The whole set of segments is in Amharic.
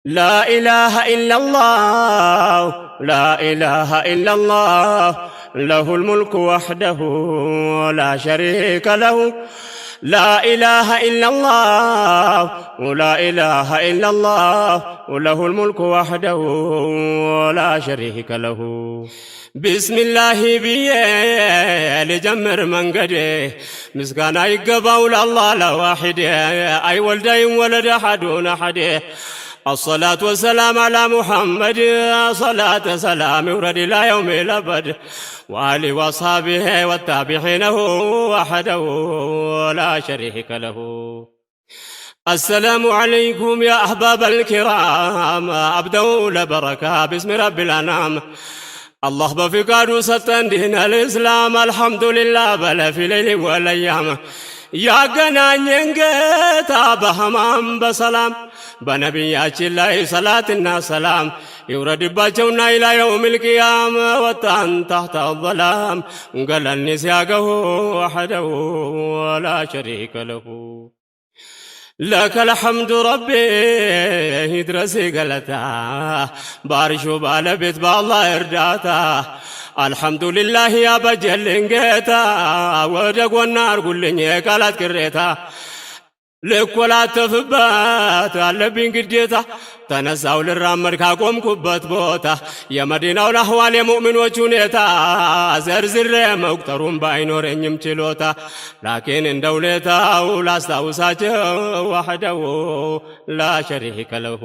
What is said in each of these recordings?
لا إله إلا الله لا إله إلا الله له الملك وحده لا شريك له لا إله إلا الله ولا إله إلا الله وله الملك وحده ولا شريك له بسم الله بيه لجمر منقده مسكانا يقباو لله لواحد أي ولدين ولد أحدون أحده الصلاة والسلام على محمد صلاة سلام ورد إلى يوم الأبد وآله وأصحابه والتابعين وحده ولا شريك له السلام عليكم يا أحباب الكرام أبدأ لبركة باسم رب الأنام الله بفقاد ستن دين الإسلام الحمد لله بل في ليل والأيام يا جنان جيتا بهمام بسلام بنبياتي الله صلاة سلام يورد باجونا إلى يوم القيامة وطن تحت الظلام قال النسياقه وحده ولا شريك له لك الحمد ربي يدرسي قلتا بارشو بالبيت بالله إرداتا الحمد لله يا بجل انقيتا ودقونا أرقلني قالت كريتا لكولا تفبات اللبين قديتا تنساو للرامر كاقوم كبت بوتا يا مدينة الأحوال يا مؤمن وجونيتا زرزر مقترون باينور يمتلوتا لكن ان دولتا ولا استوساته وحده لا شريك له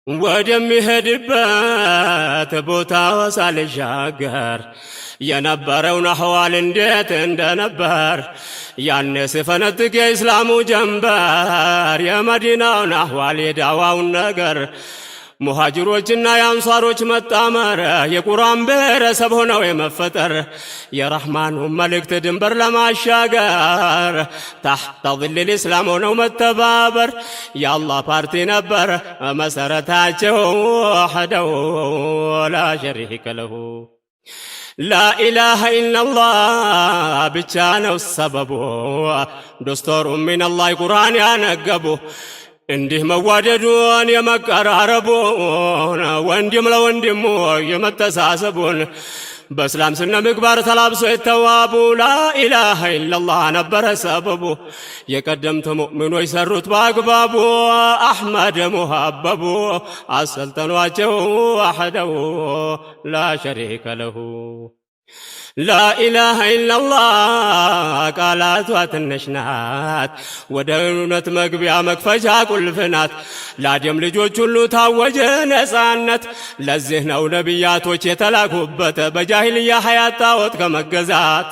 ودم يهدبات بوتا وسال شاقر ينبرون أحوال انديت اندنبر يانس فنتك يا إسلام جنبر يا مدينة أحوال يدعوا النقر مهاجروችና የአንሷሮች መጣመር የቁርአን ብሔረሰብ ሆነው የመፈጠር የረህማኑ መልእክት ድንበር ለማሻገር ታህተ ظل الإسلام ሆነው መተባበር የአላህ ፓርቲ ነበር መሰረታቸው ወህደሁ لا شريك له لا إله إلا الله بچانو السببو دستور من الله قرآن ينقبو እንዲህ መዋደዱን የመቀራረቡን ወንድም ለወንድሙ የመተሳሰቡን በእስላም ስነ ምግባር ተላብሶ የተዋቡ ላኢላሃ ኢላላህ ነበረ ሰበቡ የቀደምት ሙእሚኖች ሰሩት በአግባቡ አሕመድ ሙሐበቡ አሰልጠኗቸው ወሕደሁ ላ ሸሪከ ለሁ لا إله إلا الله قالت واتنشنات ودونت مقبيا مكفجا كل فنات لا دم لجوج كله تاوج نسانت لزهنا ونبيات وچتلاكوبت بجاهلية حياة تاوت كمجزات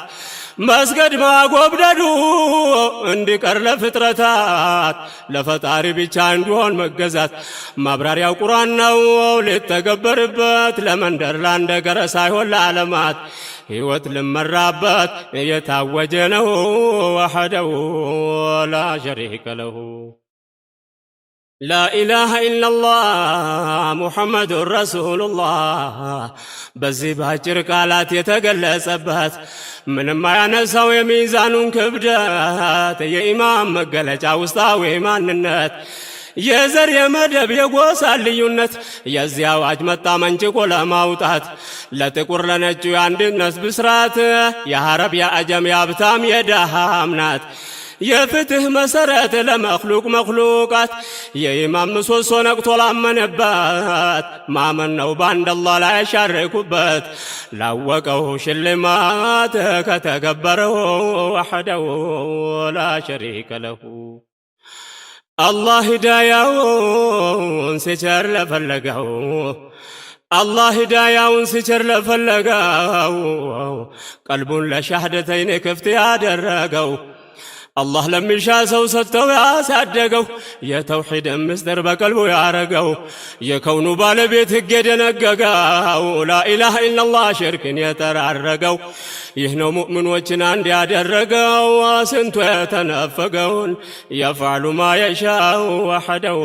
مسجد ما قبددو اندكر لفترتات لفتاري بيچ اندون مجزات مبرار يا قرآن نو لتقبربت لمندر لاندقر سايهو العالمات هيوت لمرابات يتاوجنه وحده لا شريك له لا إله إلا الله محمد رسول الله بزي باجر قالات يتقلصبات من ما ينساو يميزانون كبدات يا إمام مقلجا وسطاوي ماننت የዘር የመደብ የጎሳ ልዩነት የዚያ አዋጅ መጣ መንጭቆ ለማውጣት ለጥቁር ለነጩ የአንድነት ብስራት የአረብ የአጀም የሀብታም የደሃም ናት የፍትህ መሰረት ለመክሉቅ መክሉቃት የኢማም ምሰሶ ነቅቶ ላመነባት ማመን ነው በአንድ አላህ ላይ ያሻረኩበት ላወቀው ሽልማት ከተገበረው ወሕደሁ ላ ሸሪከ ለሁ الله هداياون سيچر لفلغاو الله هداياون سيچر لفلغاو قلبون لشهادتين كفت ያደረገው الله لمشا سو ستو ያሳደገው የተውሂድ ምስጢር በቀልቡ ያረገው የከውኑ ባለቤት ህግ የደነገገው لا إله إلا الله ሽርክን የተራረገው ይህ ነው ሙእሚኖችን አንድ ያደረገው ስንቱ የተነፈገውን يفعل ما يشاء وحده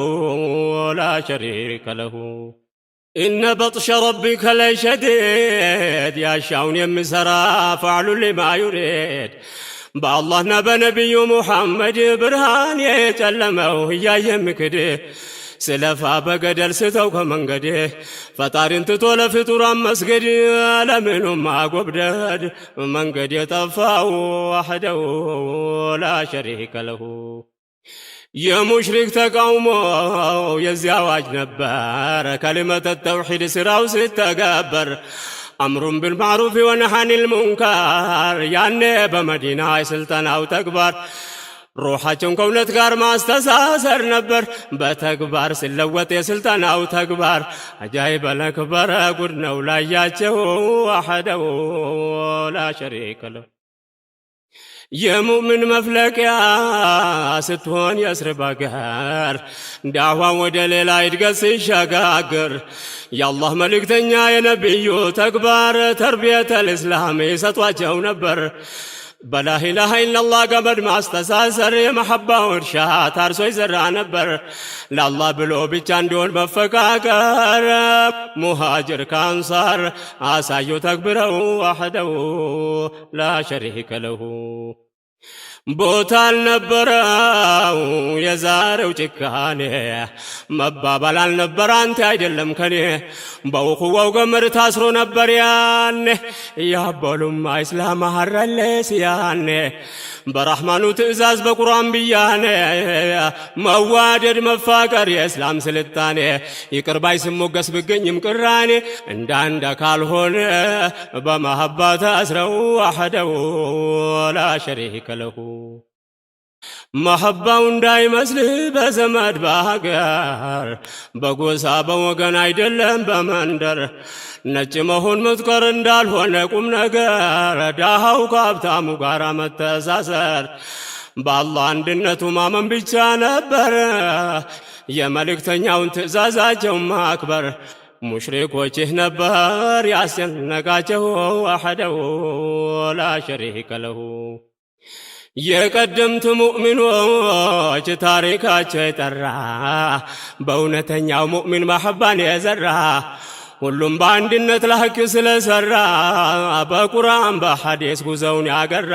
لا شريك له إن بطش ربك لشديد ያሻውን የሚሰራ فعل لما يريد በአላህና በነቢዩ ሙሐመድ ብርሃን የጨለመው እያየ ምክድ ስለፋ በገደል ስተው ከመንገዴ ፈጣሪን ትቶ ለፍጡራን መስገድ ለምኑም ማጎብደድ መንገድ የጠፋው ወሕደሁ ላ ሸሪከ ለሁ የሙሽሪክ ተቃውሞ የዚያ አዋጅ ነበር ከሊመተ ተውሒድ ስራው ስተገበር አምሩን ቢልማዕሩፍ ወነሃን ልሙንካር ያኔ በመዲና የስልጠናው ተግባር ሩሓቸውን ከእውነት ጋር ማስተሳሰር ነበር በተግባር ሲለወጥ የስልጠናው ተግባር አጃይበ ለክበረ ጉድ ነው ላያቸው ወሕደሁ ላ ሸሪከ ለሁ የሙእምን መፍለቂያ ስትሆን የስርብ አገር ዳዕዋ ወደ ሌላ እድገት ሲሸጋገር የአላህ መልእክተኛ የነቢዩ ተግባር ተርቢየተል እስላም ይሰጧቸው ነበር በላኢላሃ ኢለላህ ገመድ ማስተሳሰር የመሐባው እርሻ ታርሶ ይዘራ ነበር ለአላህ ብሎ ብቻ እንዲሆን መፈቃቀር ሙሃጅር ከአንሳር አሳዩ ተግብረው ወሕደሁ ላ ሸሪከ ለሁ ቦታ አልነበረው የዛሬው ጭካኔ መባባል አልነበረ አንተ አይደለም ከኔ በውኹዋው ገመድ ታስሮ ነበር ያኔ ያበሉማ ኢስላም አሐረለስ ያኔ በረሕማኑ ትእዛዝ በቁርአን ብያኔ መዋደድ መፋቀር የእስላም ስልጣኔ ይቅር ባይ ስሞገስ ብገኝም ቅራኔ እንዳንደ ካልሆነ በመሐባ ታስረው ወሕደሁ ላ ሸሪከ ለሁ መሐባው እንዳይመስልህ በዘመድ በሀገር በጎሳ በወገን አይደለም በመንደር ነጭ መሆን መጥቆር እንዳልሆነ ቁም ነገር ዳሃው ከሀብታሙ ጋር መተሳሰር በአላህ አንድነቱ ማመን ብቻ ነበር የመልእክተኛውን ትእዛዛቸውን ማክበር ሙሽሪኮችህ ነበር ያስጨነቃቸው ወሕደሁ ላ ሸሪከ ለሁ የቀደምት ሙእሚኖች ታሪካቸው የጠራ በእውነተኛው ሙእሚን መሐባን የዘራ ሁሉም በአንድነት ለሐቅ ስለሰራ በቁርአን በሐዲስ ጉዞውን ያገራ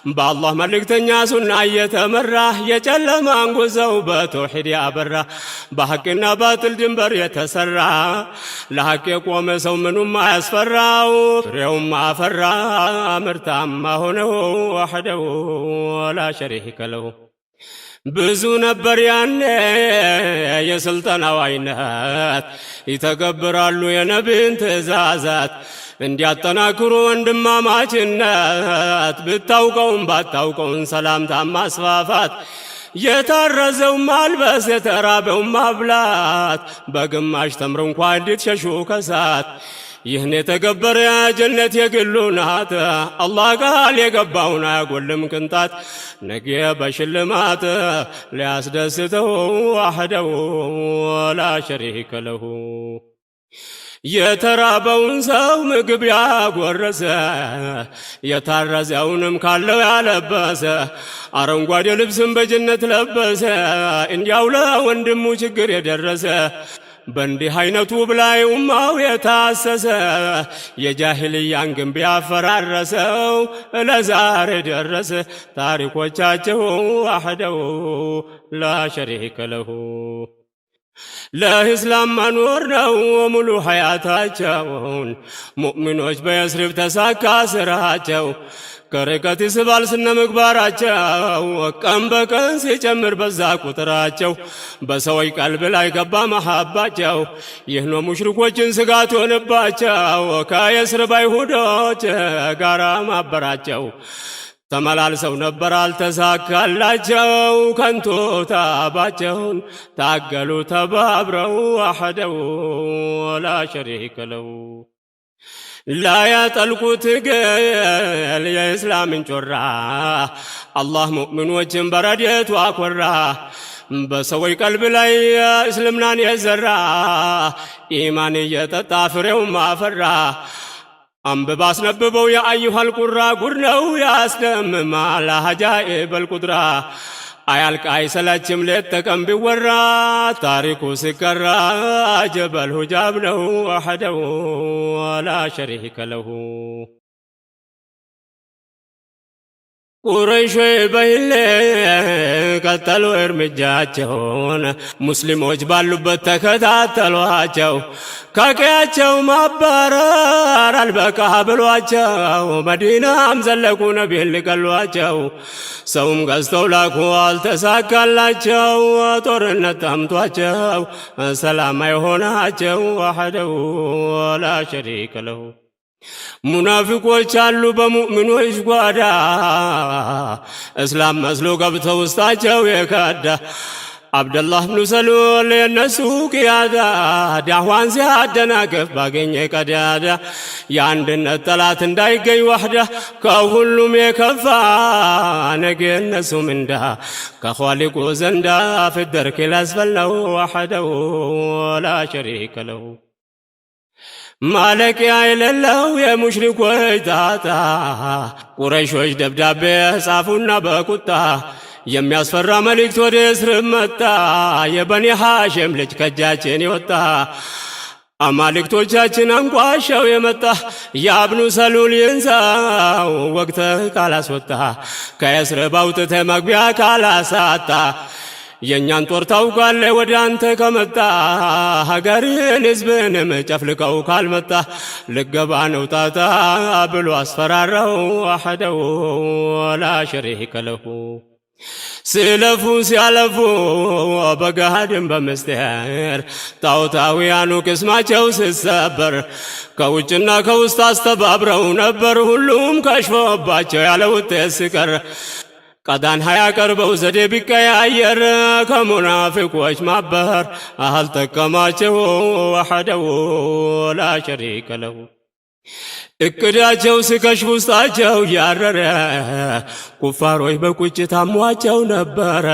በአላህ መልእክተኛ ሱና እየተመራ የጨለማን ጉዞው በተውሒድ ያበራ በሐቅና ባጥል ድንበር የተሰራ ለሐቅ የቆመ ሰው ምኑም አያስፈራው ፍሬውም አፈራ ምርታማ ሆነው ወሕደሁ ላ ሸሪከ ለሁ ብዙ ነበር ያኔ የስልጠናው አይነት ይተገብራሉ የነቢን ትእዛዛት እንዲያጠናክሩ ወንድማማችነት ብታውቀውን ባታውቀውን ሰላምታ ማስፋፋት የታረዘው ማልበስ የተራበው ማብላት በግማሽ ተምር እንኳ እንድትሸሹ ከሳት ይህን የተገበረ ጀነት የግሉ ናት አላህ ቃል የገባውን አያጎልም ቅንጣት ነገ በሽልማት ሊያስደስተው ወሕደሁ ላ ሸሪከ ለሁ የተራበውን ሰው ምግብ ያጎረሰ የታረዘውንም ካለው ያለበሰ አረንጓዴ ልብስም በጀነት ለበሰ እንዲያው ለወንድሙ ችግር የደረሰ በእንዲህ አይነቱ ብላይ ኡማው የታሰሰ የጃሂልያን ግንብ ያፈራረሰው ለዛሬ ደረሰ ታሪኮቻቸው ወሕደሁ ላ ሸሪከ ለሁ ለእስላም መኖር ነው ሙሉ ሐያታቸውን ሙእሚኖች በየስሪብ ተሳካ ስራቸው ከርቀት ይስባል ስነ ምግባራቸው ቀን በቀን ሲጨምር በዛ ቁጥራቸው በሰዎች ቀልብ ላይ ገባ መሐባቸው ይህ ነው ሙሽሪኮችን ስጋት ሆነባቸው ከየስሪብ አይሁዶች ጋራ ማበራቸው ተመላልሰው ነበር አልተሳካላቸው ከንቱ ታባቸውን ታገሉ ተባብረው ወሕደሁ ላ ሸሪከ ለሁ ላ ያጠልቁት ግል የእስላምን ጮራ አላህ ሙእሚኖችን በረድኤቱ አኮራ በሰዎች ቀልብ ላይ እስልምናን የዘራ ኢማን እየጠጣ ፍሬውም አፈራ አንብባ አስነብበው የአዩሃል ቁራ ጉድ ነው ያስደምማል አጃኢበል ቁድራ አያልቅ አይሰለችም ሌት ተቀን ቢወራ ታሪኩ ሲቀራ ጀበል ሁጃብ ነው ወሕደሁ ላ ሸሪከ ለሁ ቁረይሾ በይሌ ቀጠሉ እርምጃቸውን ሙስሊሞች ባሉበት ተከታተሏቸው። ከቀያቸው ማባረር አልበቃ ብሏቸው መዲናም ዘለቁ ነቢይን ሊገሏቸው። ሰውም ገዝተው ላኩ አልተሳካላቸው። ጦርነት ጠምቷቸው ሰላም አይሆናቸው ወሕደሁ ወላ ሸሪከ ለሁ። ሙናፊቆች አሉ በሙእሚኖች ጓዳ እስላም መስሎ ገብተው ውስጣቸው የከዳ። አብደላህ ብኑ ሰሉል የነሱ ቅያዳ ዳዕዋን ሲያደናቅፍ ባገኘ ቀዳዳ። የአንድነት ጠላት እንዳይገኝ ዋሕዳ ከሁሉም የከፋ ነገ የነሱ ምንዳ ከኻሊቁ ዘንዳ ፊደርኪል አስፈል ነው ወሕደሁ ወላ ሸሪከ ለሁ። ማለቂያ የሌለው የሙሽሪኮች ጣጣ ቁረይሾች ደብዳቤ ጻፉና በቁጣ የሚያስፈራ መልእክት ወደ እስርም መጣ። የበኒ ሃሽም ልጅ ከእጃችን የወጣ አማልክቶቻችን አንቋሸው የመጣ ያብኑ ሰሉል ይንሳው ወግተህ ካላስወጣ ከእስር አውጥተህ መግቢያ ካላሳጣ የእኛን ጦር ታውቃለህ ወደ አንተ ከመጣ ሀገርን ሕዝብንም ጨፍልቀው ካልመጣ ልገባ ነው ጣጣ ብሎ አስፈራራው ወሕደሁ ወላ ሸሪከ ለሁ። ሲለፉ ሲያለፉ በገሃድም በምስጢር ጣዖታውያኑ ቅስማቸው ሲሰበር ከውጭና ከውስጥ አስተባብረው ነበር ሁሉም ከሽፎባቸው ያለ ውጤት ሲቀር። ቀዳን ሀያ ቀርበው ዘዴ ቢቀያየር ከሙናፊቆች ማበር አልጠቀማቸው ወሕደሁ ወላ ሸሪከ ለሁ። እቅዳቸው ሲከሽፍ ውስጣቸው ያረረ ኩፋሮች በቁጭት አሟቸው ነበረ።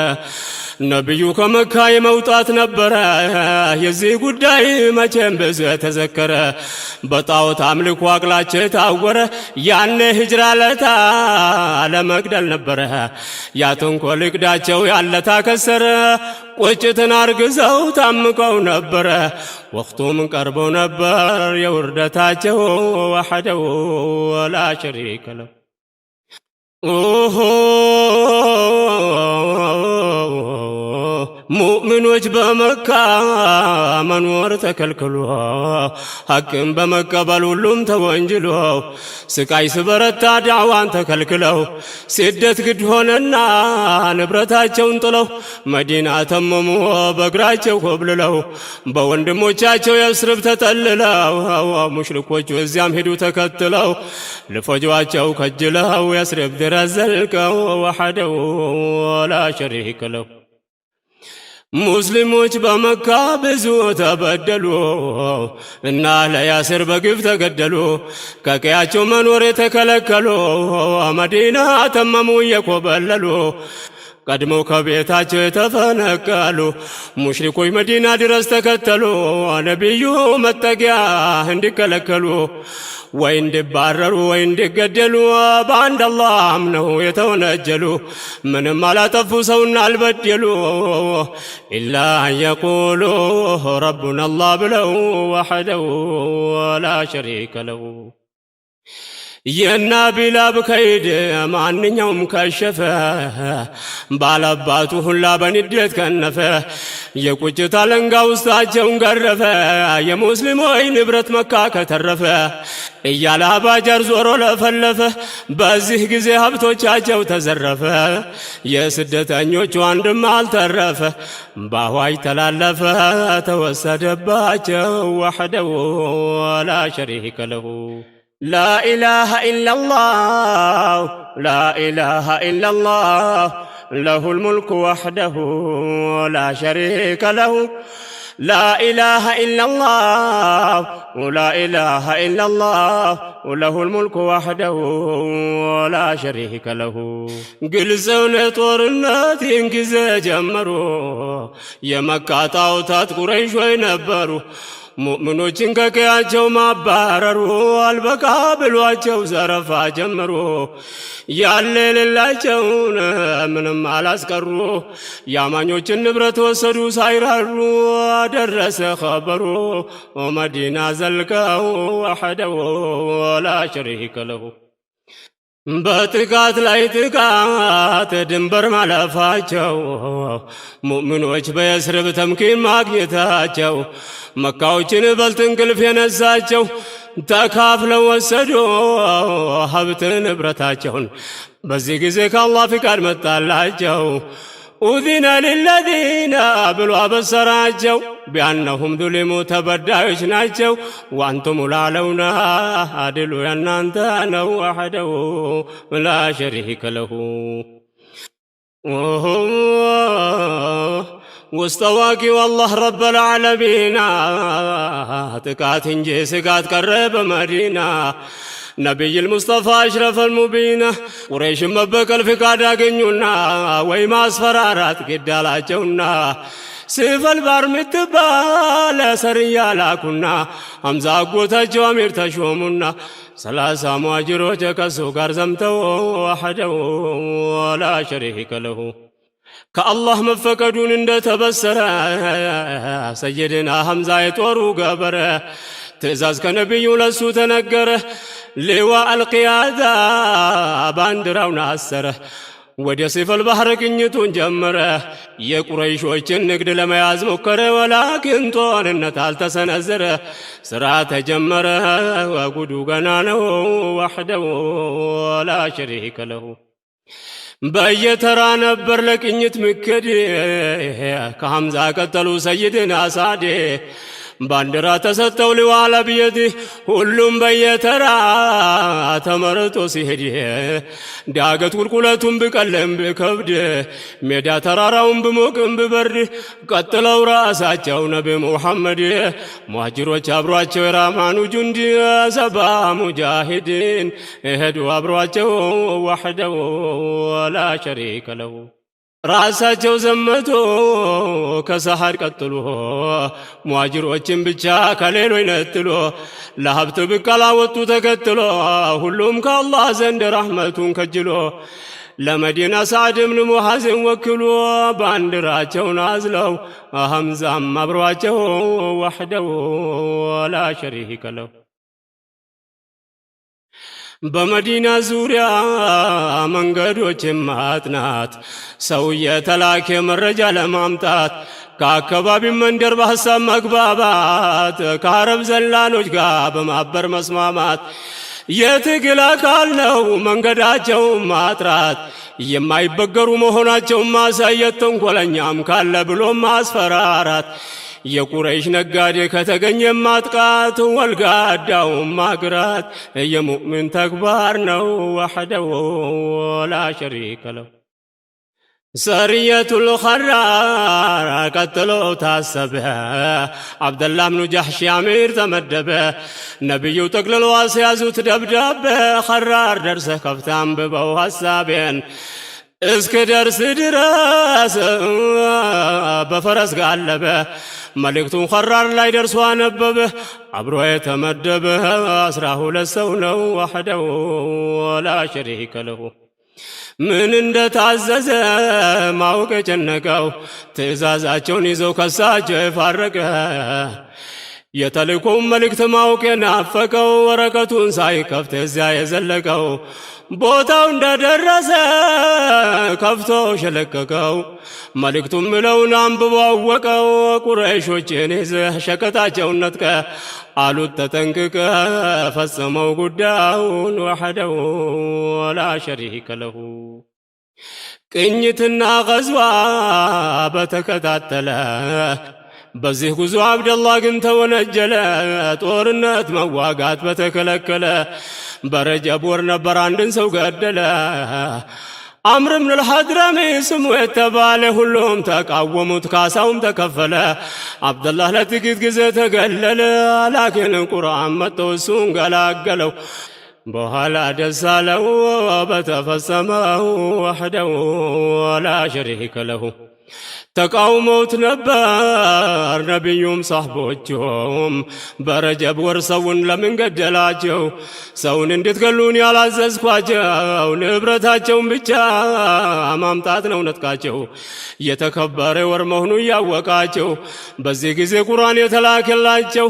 ነቢዩ ከመካ የመውጣት ነበረ የዚህ ጉዳይ መቼም ብዙ የተዘከረ። በጣዖት አምልኮ አቅላቸው የታወረ ያኔ ሂጅራ ለታ ለመግደል ነበረ። ያተንኮል እቅዳቸው ያለታ ከሰረ ቁጭትን አርግዘው ታምቀው ነበረ። ወቅቱም ቀርበው ነበር የውርደታቸው ወሕደሁ ወላ ሸሪከ ለሁ። ሙእሚኖች በመካ መኖር ተከልክሎ ሐቅን በመቀበል ሁሉም ተወንጅሎ ስቃይ ስበረታ ዳዕዋን ተከልክለው ስደት ግድ ሆነና ንብረታቸውን ጥለው መዲና ተመሙ በእግራቸው ኮብልለው በወንድሞቻቸው የስርብ ተጠልለው ሙሽሪኮቹ እዚያም ሄዱ ተከትለው ልፈጇቸው ከጅለው የስርብ ድረስ ዘልቀው ወሕደሁ ወላ ሸሪከ ለሁ። ሙስሊሞች በመካ ብዙ ተበደሉ እና ለያስር በግፍ ተገደሉ። ከቀያቸው መኖር የተከለከሉ መዲና ተመሙ እየኮበለሉ ቀድመው ከቤታቸው የተፈነቀሉ ሙሽሪኮች መዲና ድረስ ተከተሉ ነቢዩ መጠጊያ እንዲከለከሉ ወይ እንዲባረሩ ወይ እንዲገደሉ በአንድ አላህ አምነው የተወነጀሉ ምንም አላጠፉ ሰውና አልበደሉ ኢላ አንየቁሉ ረቡና አላህ ብለው ወሕደሁ ወላ ሸሪከ ለሁ። የናቢላብ ከይድ ማንኛውም ከሸፈ ባላባቱ ሁላ በንዴት ከነፈ። የቁጭት አለንጋ ውስጣቸውን ገረፈ የሙስሊሞች ንብረት መካ ከተረፈ እያለ አባጃር ዞሮ ለፈለፈ። በዚህ ጊዜ ሀብቶቻቸው ተዘረፈ የስደተኞቹ አንድም አልተረፈ። በአዋጅ ተላለፈ ተወሰደባቸው ወሕደሁ ወላ ሸሪከ ለሁ። لا إله إلا الله لا إله إلا الله له الملك وحده لا شريك له لا إله إلا الله لا إله إلا الله له الملك وحده لا شريك له. قلزون طورنات ينكز جمروا يمكا طاوتات قريش وينبروا ሙእሚኖችን ከቀያቸው ማባረሩ አልበቃ ብሏቸው ዘረፋ ጀመሩ። ያለ የሌላቸውን ምንም አላስቀሩ። የአማኞችን ንብረት ወሰዱ ሳይራሩ። ደረሰ ኸበሩ መዲና ዘልቀው ወሕደሁ ወላ ሸሪከ ለሁ። በጥቃት ላይ ጥቃት ድንበር ማለፋቸው ሙእሚኖች በየስርብ ተምኪን ማግኘታቸው መካዎችን በልጥ እንቅልፍ የነሳቸው ተካፍለው ወሰዱ ሀብት ንብረታቸውን። በዚህ ጊዜ ከአላህ ፍቃድ መጣላቸው። ኡዚነ ሊለዚነ ብሎ አበሰራቸው ቢአነሁም ዙሊሙ ተበዳዮች ናቸው። ወአንቱም ላዕለውና አድሉ የእናንተ ነው ወሕደሁ ላ ሸሪከ ለሁ። ውስጥ አዋቂው አላህ ረበል ዓለሚና ጥቃት እንጂ ስጋት ቀረ በመዲና። ነቢይል ሙስጠፋ አሽረፈል ሙቢና ቁረይሽን መበቀል ፍቃድ አገኙና ወይ ማስፈራራት ግድ አላቸውና ሲፈል ባር ምትባል ሰርያ ላኩና ሐምዛ አጎታቸው አሚር ተሾሙና 30 ሙሃጅሮች ከሱ ጋር ዘምተው ወሕደሁ ላ ሸሪከ ለሁ። ከአላህ መፈቀዱን እንደተበሰረ ሰይድና ሐምዛ የጦሩ ገበረ ትእዛዝ ከነቢዩ ለሱ ተነገረ። ሊዋ አልቅያዳ ባንዲራውን አሰረ። ወደ ሲፈል ባህር ቅኝቱን ጀመረ። የቁረይሾችን ንግድ ለመያዝ ሞከረ። ወላኪን ጦርነት አልተሰነዘረ። ስራ ተጀመረ። ጉዱ ገና ነው። ወሕደሁ ላ ሸሪከ ለሁ። በየተራ ነበር ለቅኝት ምክድ። ከሐምዛ ቀጠሉ ሰይድና ሳዕድ ባንዲራ ተሰጠው ሊዋለ ቢየዲህ ሁሉም በየተራ ተመርጦ ሲሄድ ዳገት ቁልቁለቱን ብቀልም ብከብድ ሜዳ ተራራውን ብሞቅም ብበርድ ቀጥለው ራሳቸው ነቢ ሙሐመድ ሙሃጅሮች አብሯቸው የራማኑ ጁንድ ሰባ ሙጃሂድን እሄዱ አብሯቸው ወሕደሁ ላ ሸሪከ ለሁ። ራሳቸው ዘመቶ ከሰሐር ቀጥሎ ሙሃጅሮችን ብቻ ከሌሎች ነጥሎ ለሀብት ብቀላ ወጡ ተከትሎ ሁሉም ከአላህ ዘንድ ረሕመቱን ከጅሎ ለመዲና ሳዕድ ብን ሙዓዝን ወክሎ ባንዲራቸውን አዝለው ሐምዛም አብሯቸው ወሕደሁ ላ ሸሪከ ለሁ። በመዲና ዙሪያ መንገዶች ማጥናት ሰው የተላከ መረጃ ለማምጣት ከአካባቢ መንደር በሐሳብ መግባባት ከአረብ ዘላኖች ጋር በማበር መስማማት የትግል አካል ነው መንገዳቸው ማጥራት የማይበገሩ መሆናቸው ማሳየት ተንኮለኛም ካለ ብሎ ማስፈራራት የቁረይሽ ነጋዴ ከተገኘ ማጥቃት ወልጋዳው ማግራት የሙእሚን ተግባር ነው ወሕደሁ ላ ሸሪከ ለሁ። ሰርየቱል ኸራር ቀጥሎ ታሰበ። አብደላህ ብኑ ጃሕሽ አሚር ተመደበ። ነቢዩ ጠቅልሎ አስያዙት ደብዳቤ ኸራር ደርሰህ ከፍተህ አንብበው ሐሳቤን እስከ ደርስ ድረስ በፈረስ ጋለበ። መልእክቱን ኸራር ላይ ደርሶ አነበበ። አብሮ የተመደበ 12 ሰው ነው ወሕደሁ ላ ሸሪከ ለሁ። ምን እንደታዘዘ ማወቅ የጨነቀው ትእዛዛቸውን ይዘው ከሳቸው የፋረቀ የተልእኮውን መልእክት ማወቅ የናፈቀው ወረቀቱን ሳይከፍት እዚያ የዘለቀው ቦታው እንደደረሰ ከፍቶ ሸለቀቀው። መልእክቱም ምለውን አንብቦ አወቀው። ቁረይሾችን ይዘህ ሸቀጣቸውን ነጥቀ አሉት ተጠንቅቀ ፈጽመው ጉዳዩን ወሕደሁ ላ ሸሪከ ለሁ። ቅኝትና ገዝዋ በተከታተለ በዚህ ጉዞ አብደላህ ግን ተወነጀለ። ጦርነት መዋጋት በተከለከለ በረጀብ ወር ነበር አንድን ሰው ገደለ። አምር ብን አልሐድረሚ ስሙ የተባለ ሁሉም ተቃወሙት፣ ካሳውም ተከፈለ። አብደላህ ለጥቂት ጊዜ ተገለለ። ላኪን ቁርአን መጥቶ እሱን ገላገለው። በኋላ ደስ አለው በተፈጸመው ወሕደሁ ላ ሸሪከ ለሁ። ተቃውመውት ነበር ነቢዩም ሰሕቦቹም በረጀብ ወር ሰውን ለምን ገደላቸው? ሰውን እንድትገሉን ያላዘዝኳቸው ንብረታቸውን ብቻ ማምጣት ነው ነጥቃቸው። የተከበረ ወር መሆኑ እያወቃቸው በዚህ ጊዜ ቁርአን የተላከላቸው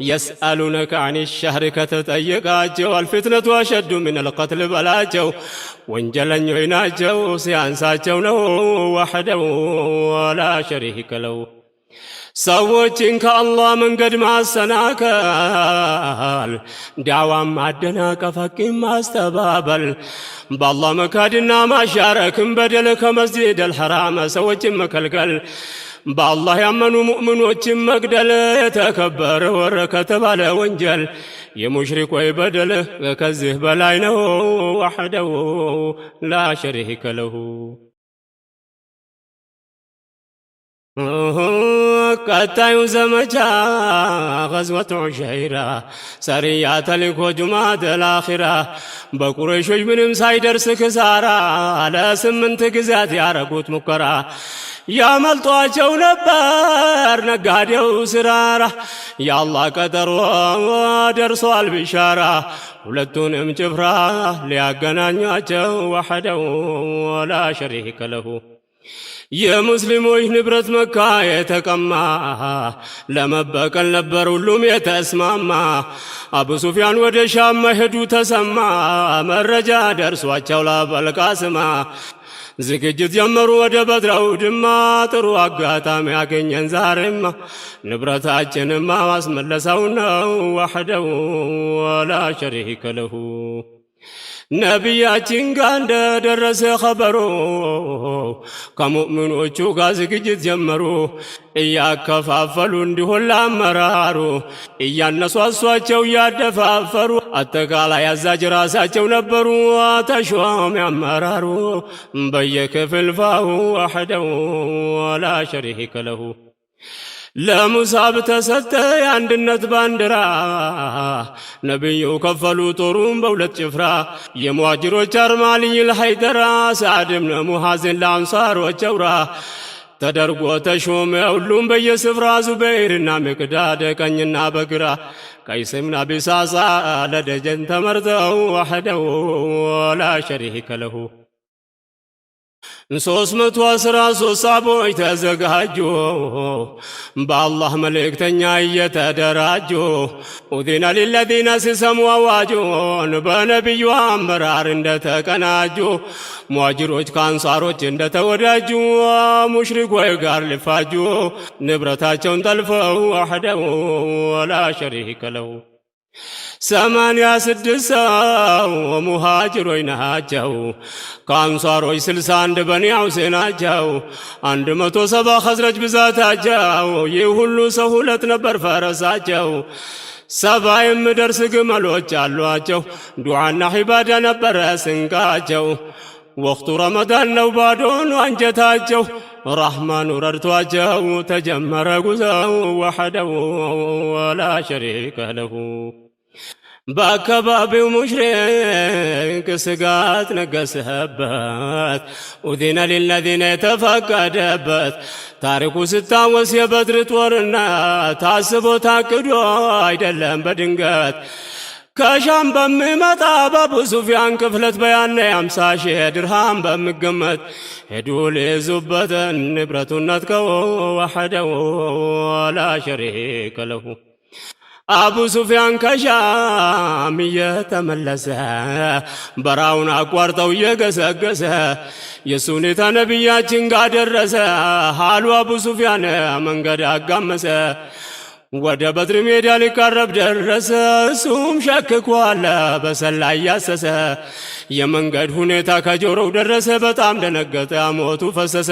የስአሉነከ አን ሸህር ከተጠየቃቸው አልፊትነቱ አሸዱ ምን አልቀትል በላቸው። ወንጀለኞች ናቸው ሲያንሳቸው ነው ወሕደው ወላ ሸሪከ ለሁ። ሰዎችን ከአላህ መንገድ ማሰናከል፣ ዳዕዋን ማደናቀፍ፣ ሐቅን ማስተባበል፣ በአላህ መካድና ማሻረክን በደል ከመስጂደል ሐራም ሰዎችን መከልከል፣ በአላህ ያመኑ ሙእሚኖችን መግደል የተከበረ ወር ከተባለ ወንጀል የሙሽሪኮች በደል ከዚህ በላይ ነው ወሕደሁ ላ ሸሪከ ለሁ። ቀጣዩ ዘመቻ ገዝወቱ ዑሸይራ ሰሪያ ተልእኮ ጁማዓተል አኺራ በቁረይሾች ምንም ሳይደርስ ክሳራ ለ8 ጊዜያት ያረጉት ሙከራ ያመልጧቸው ነበር ነጋዴው ስራራ የአላህ ቀጠሮ ደርሷል ቢሻራ ሁለቱንም ጭፍራ ሊያገናኟቸው ወሕደሁ ወላ ሸሪከ ለሁ። የሙስሊሞች ንብረት መካ የተቀማ ለመበቀል ነበር ሁሉም የተስማማ። አቡ ሱፊያን ወደ ሻም መሄዱ ተሰማ መረጃ ደርሷቸው ለአበልቃስማ ዝግጅት ጀመሩ ወደ በድረው ድማ ጥሩ አጋጣሚ ያገኘን ዛሬማ ንብረታችንማ ማስመለሰው ነው ወሕደሁ ወላ ሸሪከ ለሁ። ነቢያችን ጋር እንደደረሰ ኸበሩ ከሙእሚኖቹ ጋር ዝግጅት ጀመሩ። እያከፋፈሉ እንዲሆን ለአመራሩ እያነሷሷቸው እያደፋፈሩ አጠቃላይ አዛዥ ራሳቸው ነበሩ ተሾም ያመራሩ በየክፍልፋው ወሕደሁ ወላ ሸሪከ ለሁ። ለሙሳብ ተሰጠ የአንድነት ባንዲራ ነቢዩ ከፈሉ ጦሩን በሁለት ጭፍራ የሙሃጅሮች አርማ አልይል ሐይደራ ሰዓድ ብን ሙዓዝን ለአንሳሮች አውራ ተደርጎ ተሾመ ሁሉም በየስፍራ ዙበይርና ሚቅዳድ ቀኝና በግራ ቀይስ ብን አቢ ሳሳ ለደጀን ተመርተው ወሕደሁ ወላ ሸሪከ ለሁ። 313 ሰሃቦች ተዘጋጁ በአላህ መልእክተኛ እየተደራጁ ኡዚነ ሊለዚነ ሲሰሙ አዋጁን በነቢዩ አመራር እንደተቀናጁ ሙሃጅሮች ከአንሳሮች እንደተወዳጁ ሙሽሪኮች ጋር ሊፋጁ ንብረታቸውን ጠልፈው ወሕደሁ ወላ ሸሪከ ለሁ። 86 ሰው ሙሃጅሮች ናቸው ከአንሳሮች 61 በኒ አውስ ናቸው 170 ኸዝረጅ ብዛታቸው ይህ ሁሉ ሰው 2 ነበር ፈረሳቸው 70 የሚደርስ ግመሎች አሏቸው ዱዓና ዒባዳ ነበረ ስንቃቸው ወቅቱ ረመዳን ነው ባዶን አንጀታቸው ረሕማኑ ረድቷቸው ተጀመረ ጉዞው ወሕደሁ ወላ ሸሪከ ለሁ። በአካባቢው ሙሽሪክ ስጋት ነገሰበት ኡዚነ ሊለዚነ የተፈቀደበት ታሪኩ ስታወስ የበድር ጦርነት ታስቦ ታቅዶ አይደለም በድንገት ከሻም በሚመጣ በአቡ ሱፊያን ክፍለት በያነ 50,000 ድርሃም በሚገመት ሄዱ ሊይዙበት ንብረቱን ነጥቀው ወሕደሁ ወላ ሸሪከ ለሁ። አቡ ሱፊያን ከሻም እየተመለሰ በራውን አቋርጠው እየገሰገሰ የሱ ሁኔታ ነቢያችን ጋር ደረሰ ሃሉ አቡ ሱፊያን መንገድ አጋመሰ ወደ በድር ሜዳ ሊቃረብ ደረሰ እሱም ሸክኳል በሰላ እያሰሰ የመንገድ ሁኔታ ከጆሮው ደረሰ በጣም ደነገጠ ሞቱ ፈሰሰ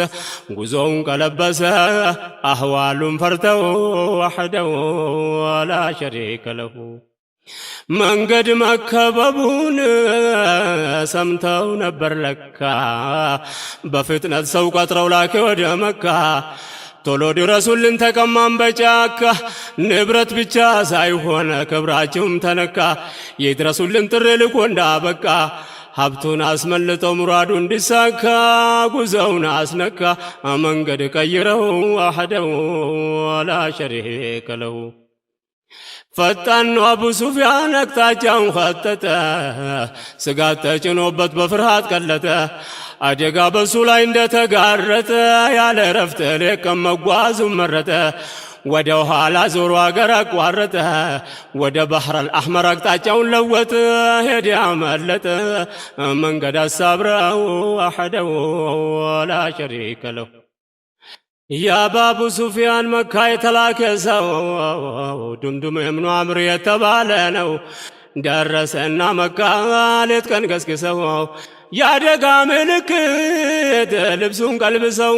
ጉዞውን ቀለበሰ አህዋሉን ፈርተው ወሕደሁ ወላ ሸሪከ ለሁ። መንገድ መከበቡን ሰምተው ነበር ለካ በፍጥነት ሰው ቀጥረው ላከ ወደ መካ ቶሎ ድረሱልን ተቀማን በጫካ ንብረት ብቻ ሳይሆን ክብራችሁም ተነካ ይድረሱልን ጥሪ ልኮ እንዳበቃ ሀብቱን አስመልጠው ሙራዱ እንዲሳካ ጉዞውን አስነካ መንገድ ቀይረው ወሕደሁ ወላ ሸሪከ ለሁ ፈጣን ነው አቡ ሱፊያን አቅጣጫውን ኸጠጠ ስጋት ተጭኖበት በፍርሃት ቀለጠ አደጋ በሱ ላይ እንደተጋረጠ ያለ ረፍት ሌቀም መጓዙን መረጠ ወደ ኋላ ዞሮ አገር አቋረጠ ወደ ባህር አልአሕመር አቅጣጫውን ለወጠ ሄደ አመለጠ መንገድ አሳብረው ወሕደሁ ወላ ሸሪከ ለሁ የአቡ ሱፊያን መካ የተላከ ሰው ዱምዱም እብኑ አምር የተባለ ነው ደረሰና መካ ሌት ቀን ገስግሰው ያደጋ ምልክት ልብሱን ቀልብሰው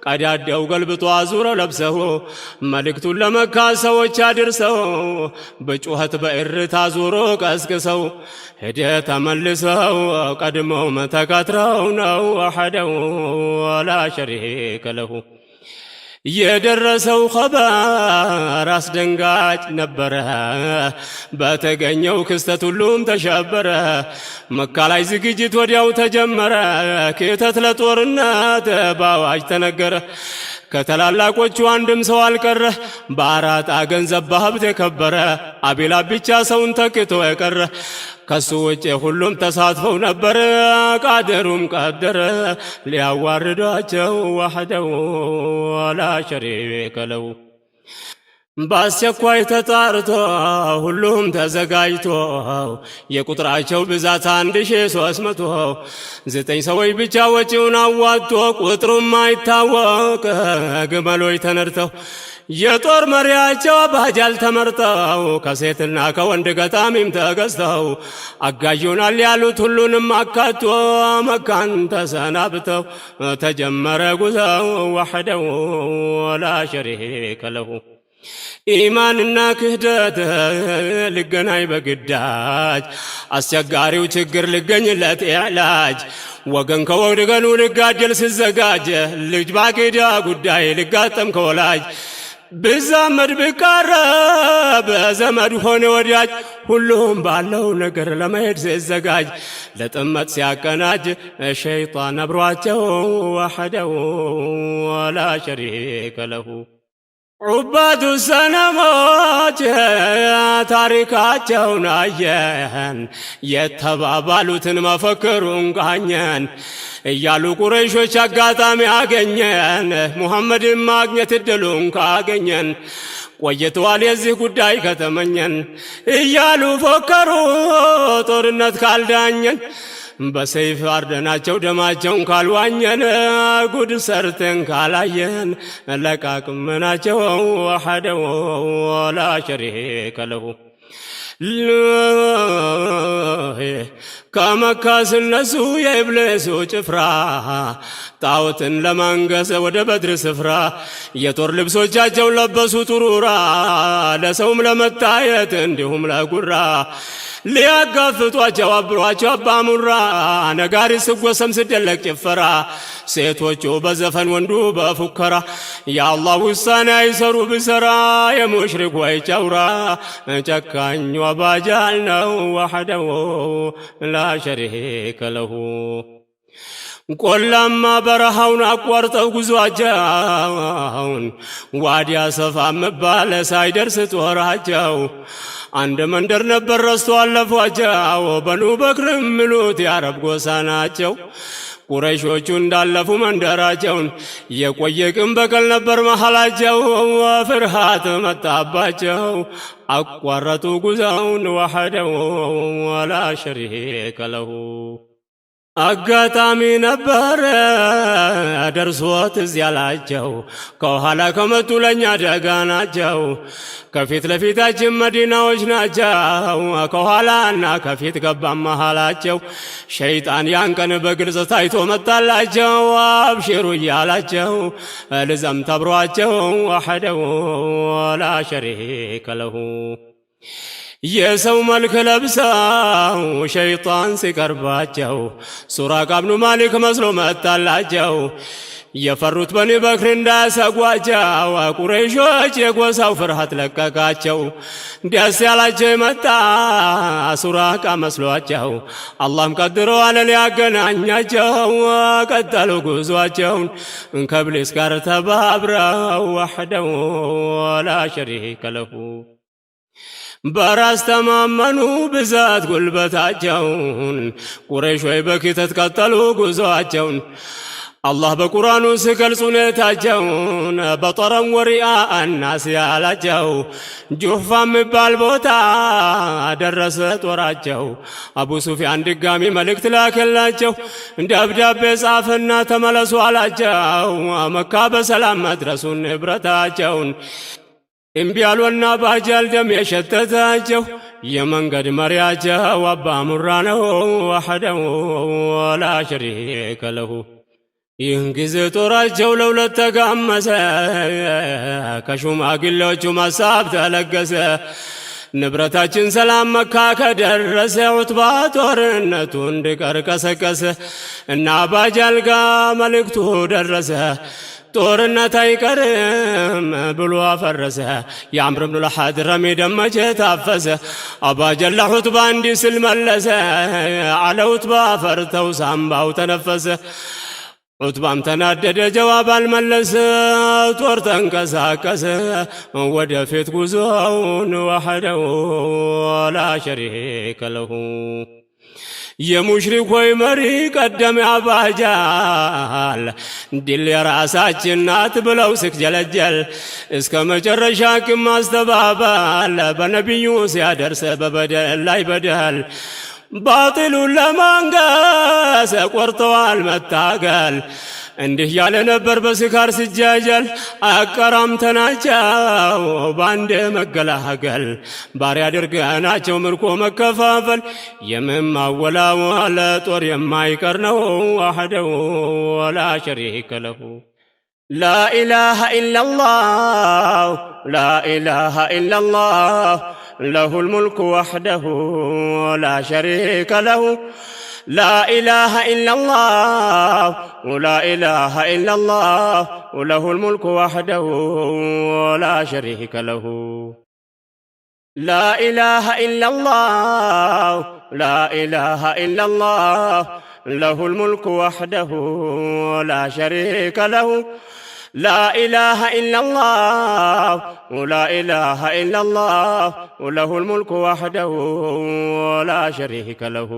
ቀዳዳው ገልብጦ አዙረው ለብሰው መልእክቱን ለመካ ሰዎች አድርሰው በጩኸት በእርታ ዙሮ ቀስቅሰው ሄደ ተመልሰው ቀድመው ተከትረው ነው ወሕደሁ ወላ ሸሪከ ለሁ የደረሰው ኸበር አስደንጋጭ ነበረ በተገኘው ክስተት ሁሉም ተሸበረ መካ ላይ ዝግጅት ወዲያው ተጀመረ ክተት ለጦርነት በአዋጅ ተነገረ ከተላላቆቹ አንድም ሰው አልቀረ በአራጣ ገንዘብ በሀብት የከበረ አቢላብ ብቻ ሰውን ተክቶ የቀረ ከሱ ውጭ ሁሉም ተሳትፈው ነበር ቃደሩም ቀደረ ሊያዋርዷቸው ወሕደሁ ወላ ሸሪከ ለሁ በአስቸኳይ ተጣርቶ ሁሉም ተዘጋጅቶ የቁጥራቸው ብዛት 1300 9 ሰዎች ብቻ ወጪውን አዋጥቶ ቁጥሩም አይታወቅ ግመሎች ተነድተው የጦር መሪያቸው አባጃል ተመርጠው ከሴትና ከወንድ ገጣሚም ተገዝተው አጋዥናል ያሉት ሁሉንም አካቶ መካን ተሰናብተው ተጀመረ ጉዞው ወሕደሁ ወላ ሸሪከ ለሁ ኢማንና ክህደት ልገናኝ በግዳጅ አስቸጋሪው ችግር ልገኝለት ኢዕላጅ ወገን ከወገኑ ልጋደል ሲዘጋጅ ልጅ ባቂዳ ጉዳይ ልጋጠም ከወላጅ ብዛመድ ብቃረብ ዘመድ ሆነ ወዳጅ ሁሉም ባለው ነገር ለመሄድ ሲዘጋጅ ለጥመት ሲያቀናጅ ሸይጣን አብሯቸው ወሕደሁ ወላ ሸሪከ ለሁ ዑባዱ ሰነሞች ታሪካቸውን አየን የተባባሉትን መፈክሩን ቃኘን እያሉ ቁረይሾች አጋጣሚ አገኘን ሙሐመድን ማግኘት እድሉን ካገኘን ቆይተዋል የዚህ ጉዳይ ከተመኘን እያሉ ፎከሩ ጦርነት ካልዳኘን በሰይፍ አርደናቸው ደማቸውን ካልዋኘን ጉድ ሰርተን ካላየን ለቃቅመናቸው ወሕደሁ ወላ ሸሪከ ለሁ ከመካ ስነሱ የኢብሊሱ ጭፍራ ጣዖትን ለማንገስ ወደ በድር ስፍራ የጦር ልብሶቻቸውን ለበሱ ጥሩራ ለሰውም ለመታየት እንዲሁም ለጉራ ሊያጋፍጧቸው አብሯቸው አባሙራ ነጋሪ ስጎሰም ስደለቅ ጭፈራ ሴቶቹ በዘፈን ወንዱ በፉከራ የአላህ ውሳኔ አይሰሩ ብሰራ የሙሽሪኮች ጨውራ ጨካኙ አባጃል ነው ወሕደሁ ላ ሸሪከ ለሁ ቆላማ በረሃውን አቋርጠው ጉዟቸውን ዋዲያ ሰፋ መባለ ሳይደርስ ጦራቸው አንድ መንደር ነበር ረስቶ አለፏቸው በኑ በክርም ምሉት የአረብ ጎሳ ናቸው ቁረይሾቹ እንዳለፉ መንደራቸውን የቆየ ቅን በቀል ነበር መሐላቸው ፍርሃት መጣባቸው አቋረጡ ጉዞውን ወሕደሁ ወላ ሸሪከ ለሁ አጋጣሚ ነበር ደርሶት እዚያ ላቸው ከኋላ ከመጡ ለኛ አደጋ ናቸው ከፊት ለፊታችን መዲናዎች ናቸው ከኋላና ከፊት ገባ መሃላቸው ሸይጣን ያን ቀን በግልጽ ታይቶ መጣላቸው አብሽሩ እያላቸው ልዘም ተብሯቸው ወሕደሁ ወላ ሸሪከ ለሁ የሰው መልክ ለብሰው ሸይጣን ሲቀርባቸው ሱራቃ ብኑ ማሊክ መስሎ መጣላቸው የፈሩት በኒ በክር እንዳያሰጓቸው ቁረይሾች የጎሳው ፍርሃት ለቀቃቸው። ደስ ያላቸው መጣ ሱራቃ መስሏቸው አላህም ቀድሮ አለ ሊያገናኛቸው። ቀጠሉ ጉዟቸውን ከኢብሊስ ጋር ተባብረው ወሕደሁ ላ ሸሪከ ለሁ። በራስ ተማመኑ ብዛት ጉልበታቸውን ቁረይሾች በኪተት ቀጠሉ ጉዟቸውን። አላህ በቁርአኑ ሲገልጽ ሁኔታቸውን በጠረን ወሪአ አናስ ያላቸው ጁህፋ የሚባል ቦታ ደረሰ ጦራቸው። አቡ ሱፊያን ድጋሚ መልእክት ላከላቸው። ደብዳቤ ጻፈና ተመለሱ አላቸው። መካ በሰላም መድረሱን ንብረታቸውን እምቢ አሉና ባጃል ደም የሸተታቸው የመንገድ መሪያቸው አባ ሙራ ነው ወሕደሁ ላ ሸሪከ ለሁ። ይህን ጊዜ ጦራቸው ለሁለት ተጋመሰ። ከሹማግሌዎቹ ሐሳብ ተለገሰ። ንብረታችን ሰላም መካ ከደረሰ ዑትባ ጦርነቱ እንዲቀር ቀሰቀሰ እና አባጃል ጋ መልእክቱ ደረሰ። ጦርነት አይቀርም ብሎ አፈረሰ። የአምር ብኑ ልሐድረሚ ደም መቼ ታፈሰ? አባጀል ለዑትባ እንዲህ ሲል መለሰ። አለ ዑትባ ፈርተው ሳምባው ተነፈሰ። ዑትባም ተናደደ ጀዋብ አልመለሰ። ጦር ተንቀሳቀሰ ወደፊት ጉዞውን ወሕደሁ ላ ሸሪከ ለሁ። የሙሽሪኮች መሪ ቀደም አባጃል ድል የራሳችን ናት ብለው ስክጀለጀል እስከ መጨረሻ ግን ማስተባበል በነቢዩ ሲያደርስ በበደል ላይ በደል ባጢሉን ለማንገስ ቆርጠዋል መታገል። እንዲህ ያለ ነበር በስካር ሲጃጃል አቀራምተናቸው ባንድ መገላገል ባሪያ አድርገናቸው ምርኮ መከፋፈል የምማወላወል ጦር የማይቀር ነው ወሕደሁ ላ ሸሪከ ለሁ። ላ ኢላሃ ኢለላህ ላ ኢላሃ ኢለላህ ለሁል ሙልኩ ወሕደሁ ላ ሸሪከ ለሁ። لا إله إلا الله ولا إله إلا الله وله الملك وحده ولا شريك له. لا إله إلا الله لا إله إلا الله له الملك وحده ولا شريك له. لا إله إلا الله ولا إله إلا الله وله الملك وحده ولا شريك له.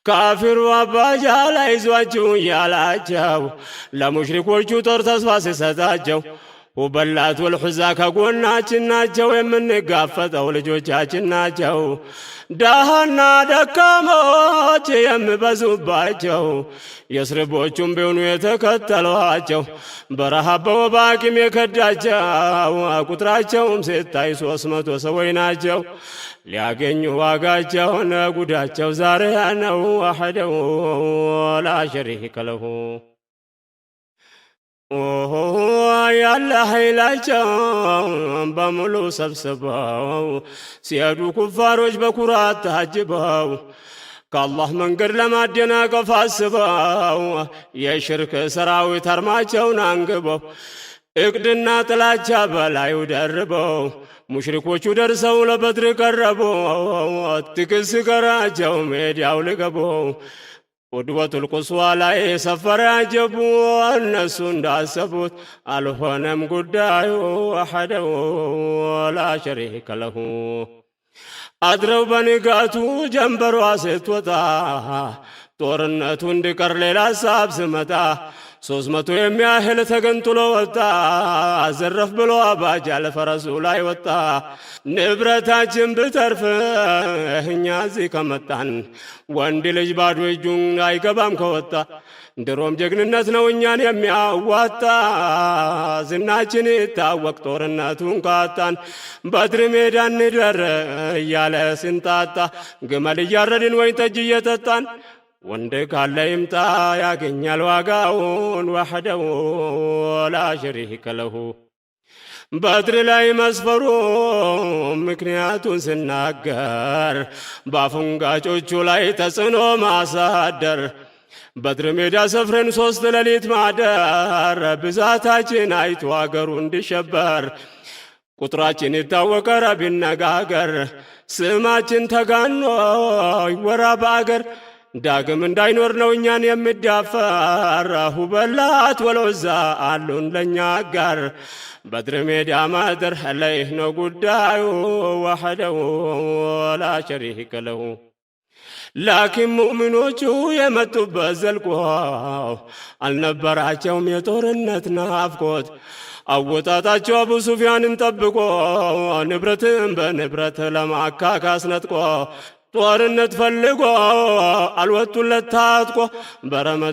ካፊሩ አባጃል አይዟችሁ እያላቸው ለሙሽሪኮቹ ጦር ተስፋ ሲሰጣቸው ሁበላት ወልሑዛ ከጎናችን ናቸው የምንጋፈጠው ልጆቻችን ናቸው። ደሃና ደካሞች የሚበዙባቸው የስርቦቹም ቢሆኑ የተከተሏቸው በረሃብ በወባ ቂም የከዳቸው ቁጥራቸውም ሲታይ 300 ሰዎች ናቸው። ሊያገኙ ዋጋቸውን ጉዳቸው ዛሬ ነው ወሕደሁ ላ ሸሪከ ለሁ። ያለ ኃይላቸውን በሙሉ ሰብስበው ሲሄዱ ኩፋሮች በኩራት ታጅበው ከአላህ መንገድ ለማደናቀፍ አስበው የሽርክ ሰራዊት አርማቸውን አንግበው እቅድና ጥላቻ በላዩ ደርበው ሙሽሪኮቹ ደርሰው ለበድር ቀረቡ። ትክስ ቀራቸው ሜዳው ልገቡ ቁድወቱል ቁስዋ ላይ ሰፈረ አጀቡ። እነሱ እንዳሰቡት አልሆነም ጉዳዩ ወሕደሁ ላ ሸሪከ ለሁ። አድረው በንጋቱ ጀንበሯ ስትወጣ ጦርነቱ እንዲቀር ሌላ ሀሳብ ስመጣ 300 የሚያህል ተገንጥሎ ወጣ። አዘረፍ ብሎ አባጃል ፈረሱ ላይ ወጣ። ንብረታችን ብተርፍ እኛ እዚህ ከመጣን ወንድ ልጅ ባዶ እጁን አይገባም ከወጣ። ድሮም ጀግንነት ነው እኛን የሚያዋጣ ዝናችን ይታወቅ ጦርነቱን ካጣን። በድር ሜዳ እንደር እያለ ስንጣጣ ግመል እያረድን ወይን ጠጅ እየጠጣን ወንድ ካለ ይምጣ ያገኛል ዋጋውን ወሕደሁ ላ ሸሪከ ለሁ። በድር ላይ መስፈሩ ምክንያቱን ስናገር በአፈንጋጮቹ ላይ ተጽዕኖ ማሳደር በድር ሜዳ ሰፍረን 3 ሌሊት ማደር ብዛታችን አይቶ አገሩ እንዲሸበር ቁጥራችን ይታወቀ ቢነጋገር ስማችን ተጋኖ ይወራ በአገር ዳግም እንዳይኖር ነው እኛን የሚዳፈር ሁበላት ወለውዛ አሉን ለኛ አጋር በድር ሜዳ ማደር ለይህ ነው ጉዳዩ ወሐደሁ ወላ ሸሪከ ለሁ ላኪን ሙእሚኖቹ የመጡበት ዘልቆ አልነበራቸውም የጦርነት ናፍቆት አወጣጣቸው አቡ ሱፊያንን ጠብቆ ንብረትን በንብረት ለማካካስ ነጥቆ ጦርነት ፈልጎ አልወጡለት ታጥቆ በረመዳን